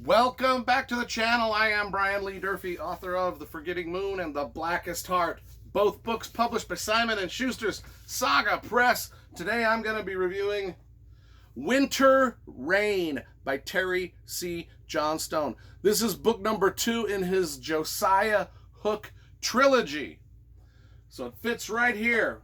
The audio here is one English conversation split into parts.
Welcome back to the channel. I am Brian Lee Durfee, author of The Forgetting Moon and The Blackest Heart, both books published by Simon & Schuster's Saga Press. Today I'm going to be reviewing Wherein by Terry C. Johnston. This is book number 2 in his Josiah Hook trilogy. So it fits right here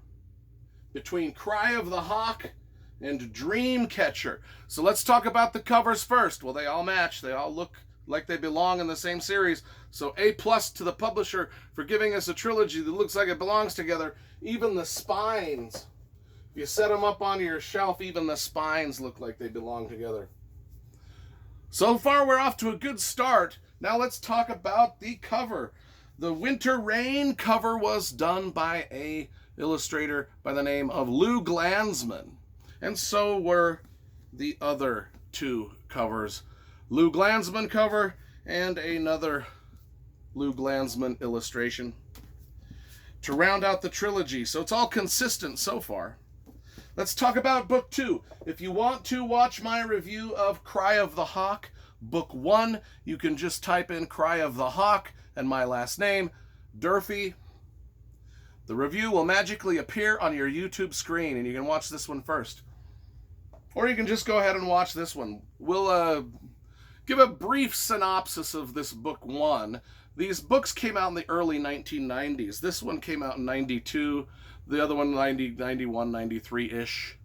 between Cry of the Hawk and Dreamcatcher. So let's talk about the covers first. Well, they all match. They all look like they belong in the same series. So A+ to the publisher for giving us a trilogy that looks like it belongs together. Even the spines, if you set them up on your shelf, even the spines look like they belong together. So far, we're off to a good start. Now let's talk about the cover. The Wherein cover was done by an illustrator by the name of Lou Glanzman. And so were the other two covers. Lou Glanzman cover and another Lou Glanzman illustration to round out the trilogy. So it's all consistent so far. Let's talk about book 2. If you want to watch my review of Cry of the Hawk, book 1, you can just type in Cry of the Hawk and my last name, Durfee. The review will magically appear on your YouTube screen, and you can watch this one first. Or you can just go ahead and watch this one. We'll give a brief synopsis of this book 1. These books came out in the early 1990s. This one came out in 92, the other one 90, 91, 93-ish.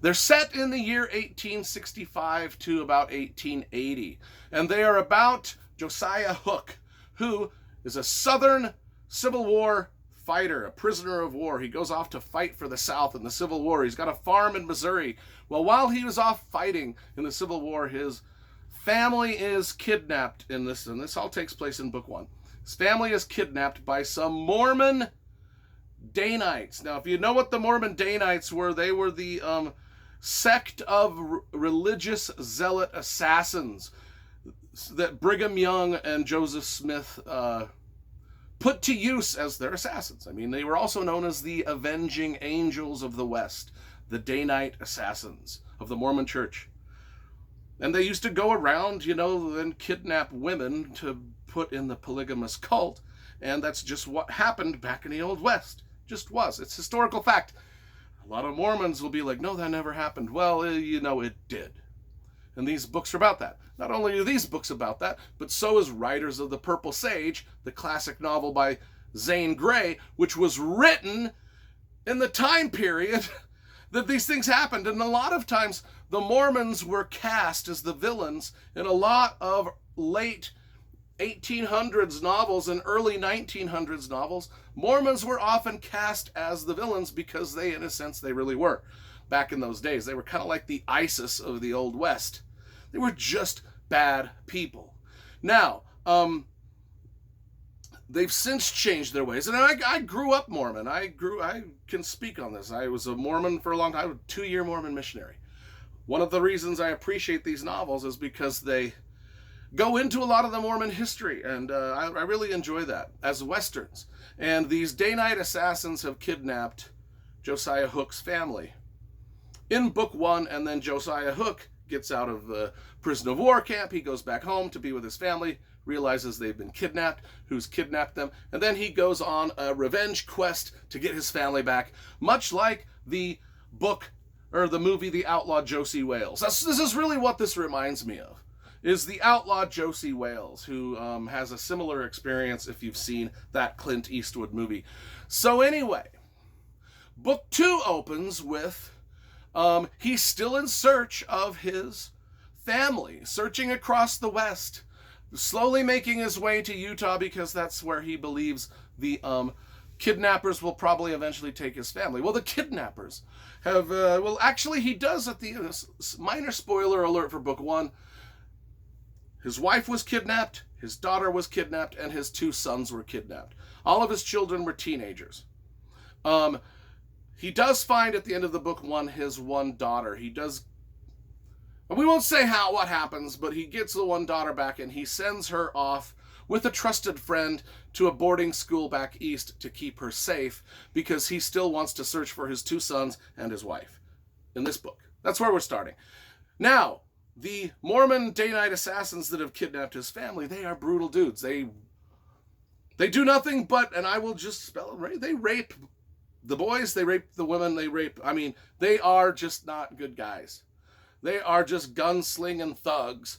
They're set in the year 1865 to about 1880, and they are about Josiah Hook, who is a Southern Civil War fighter, a prisoner of war. He goes off to fight for the South in the Civil War. He's got a farm in Missouri. Well, while he was off fighting in the Civil War, his family is kidnapped in this, and this all takes place in book 1. His family is kidnapped by some Mormon Danites. Now, if you know what the Mormon Danites were, they were the sect of religious zealot assassins that Brigham Young and Joseph Smith put to use as their assassins. I mean, they were also known as the Avenging Angels of the West, the Danite assassins of the Mormon Church. And they used to go around, and kidnap women to put in the polygamous cult, and that's just what happened back in the Old West. Just was. It's historical fact. A lot of Mormons will be like, no, that never happened. Well, it did. And these books are about that. Not only are these books about that, but so is Riders of the Purple Sage, the classic novel by Zane Grey, which was written in the time period that these things happened. And a lot of times the Mormons were cast as the villains in a lot of late 1800s novels and early 1900s novels. Mormons were often cast as the villains because they, in a sense, they really were. Back in those days, they were kind of like the ISIS of the Old West. They were just bad people. Now, they've since changed their ways. And I grew up Mormon. I can speak on this. I was a Mormon for a long time, a 2-year Mormon missionary. One of the reasons I appreciate these novels is because they go into a lot of the Mormon history, and I really enjoy that as Westerns. And these Danite assassins have kidnapped Josiah Hook's family in book 1, and then Josiah Hook gets out of the prison of war camp. He goes back home to be with his family, realizes they've been kidnapped, who's kidnapped them, and then he goes on a revenge quest to get his family back, much like the book or the movie The Outlaw Josie Wales. This is really what this reminds me of, is the outlaw Josie Wales, who has a similar experience if you've seen that Clint Eastwood movie. So anyway, book 2 opens with he's still in search of his family, searching across the West, slowly making his way to Utah because that's where he believes the kidnappers will probably eventually take his family. Well, the kidnappers have, actually he does at the minor spoiler alert for book 1. His wife was kidnapped, his daughter was kidnapped, and his 2 sons were kidnapped. All of his children were teenagers. He does find at the end of the book 1 his one daughter. He does, we won't say what happens, but he gets the one daughter back and he sends her off with a trusted friend to a boarding school back east to keep her safe because he still wants to search for his 2 sons and his wife in this book. That's where we're starting. Now, the Mormon day-night assassins that have kidnapped his family, they are brutal dudes. They do nothing but, and I will just spell it right, they rape the boys, they rape the women, they are just not good guys. They are just gunslinging thugs,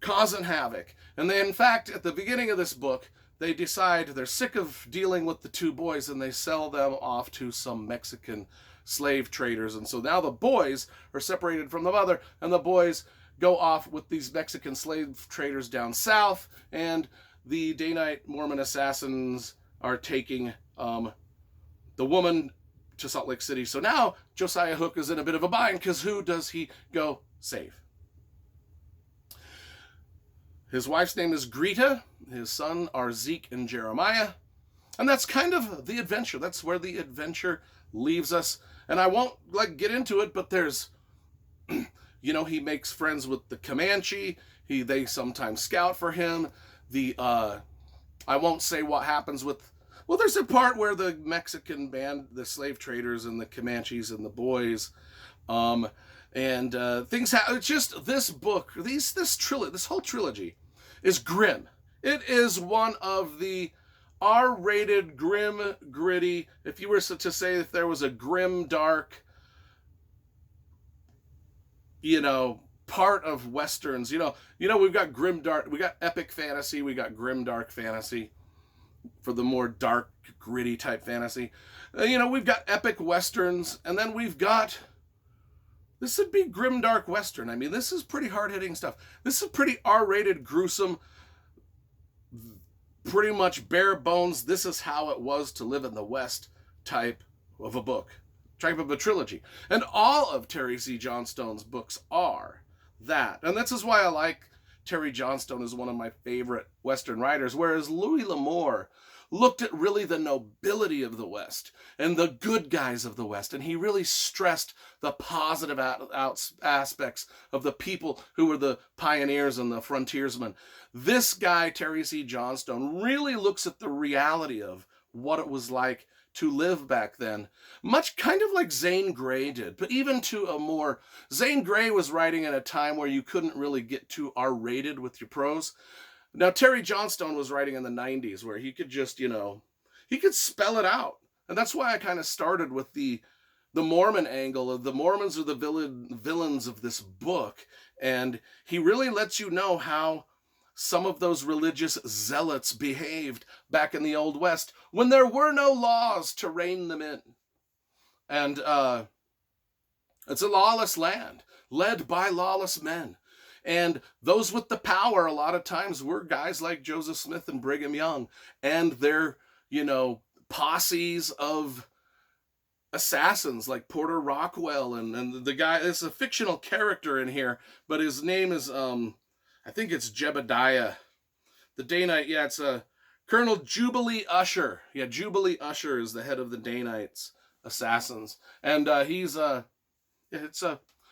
causing havoc. And they, in fact, at the beginning of this book, they decide they're sick of dealing with the two boys, and they sell them off to some Mexican slave traders. And so now the boys are separated from the mother, and the boys go off with these Mexican slave traders down south, and the day-night Mormon assassins are taking the woman to Salt Lake City. So now Josiah Hook is in a bit of a bind, because who does he go save? His wife's name is Greta. His son are Zeke and Jeremiah. And that's kind of the adventure. That's where the adventure leaves us. And I won't get into it, but there's, he makes friends with the Comanche. They sometimes scout for him. I won't say what happens with, there's a part where the Mexican band, the slave traders and the Comanches and the boys, things happen. It's just this book, this whole trilogy is grim. It is one of the R-rated, grim, gritty. If you were to say if there was a grim, dark, part of Westerns, we've got grim, dark, we got epic fantasy, we got grim, dark fantasy for the more dark, gritty type fantasy. We've got epic Westerns, and then we've got, this would be grim, dark Western. This is pretty hard-hitting stuff. This is pretty R-rated, gruesome, pretty much bare bones, this is how it was to live in the West type of a book, type of a trilogy. And all of Terry C. Johnstone's books are that. And this is why I like Terry Johnstone as one of my favorite Western writers, whereas Louis L'Amour looked at really the nobility of the West and the good guys of the West, and he really stressed the positive aspects of the people who were the pioneers and the frontiersmen. This guy, Terry C. Johnstone, really looks at the reality of what it was like to live back then, much kind of like Zane Grey did, but even to a more, Zane Grey was writing at a time where you couldn't really get too R-rated with your prose. Now, Terry Johnstone was writing in the 90s where he could just, he could spell it out. And that's why I kind of started with the Mormon angle of the Mormons are the villains of this book. And he really lets you know how some of those religious zealots behaved back in the Old West when there were no laws to rein them in. And it's a lawless land led by lawless men. And those with the power a lot of times were guys like Joseph Smith and Brigham Young and their, posses of assassins like Porter Rockwell and the guy, it's a fictional character in here, but his name is, I think it's Jebediah. The Day-Night, it's Colonel Jubilee Usher. Yeah, Jubilee Usher is the head of the Day-Night's assassins. And he's, it's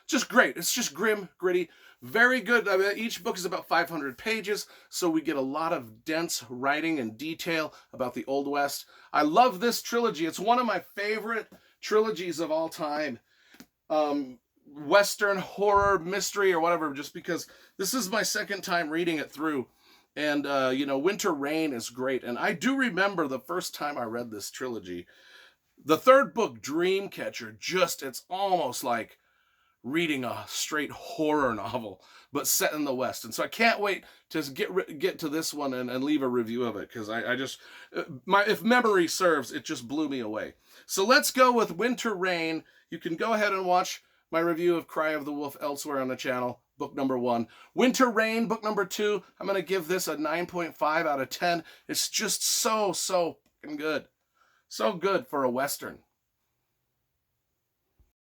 just great. It's just grim, gritty. Very good. Each book is about 500 pages, so we get a lot of dense writing and detail about the Old West. I love this trilogy. It's one of my favorite trilogies of all time. Western horror, mystery, or whatever, just because this is my second time reading it through. And, Winter Rain is great. And I do remember the first time I read this trilogy. The third book, Dreamcatcher, it's almost like reading a straight horror novel, but set in the West. And so I can't wait to get to this one and leave a review of it, because I just, if memory serves, it just blew me away. So let's go with Winter Rain. You can go ahead and watch my review of Cry of the Wolf elsewhere on the channel, book number 1. Winter Rain, book number 2. I'm going to give this a 9.5 out of 10. It's just so fucking good. So good for a Western.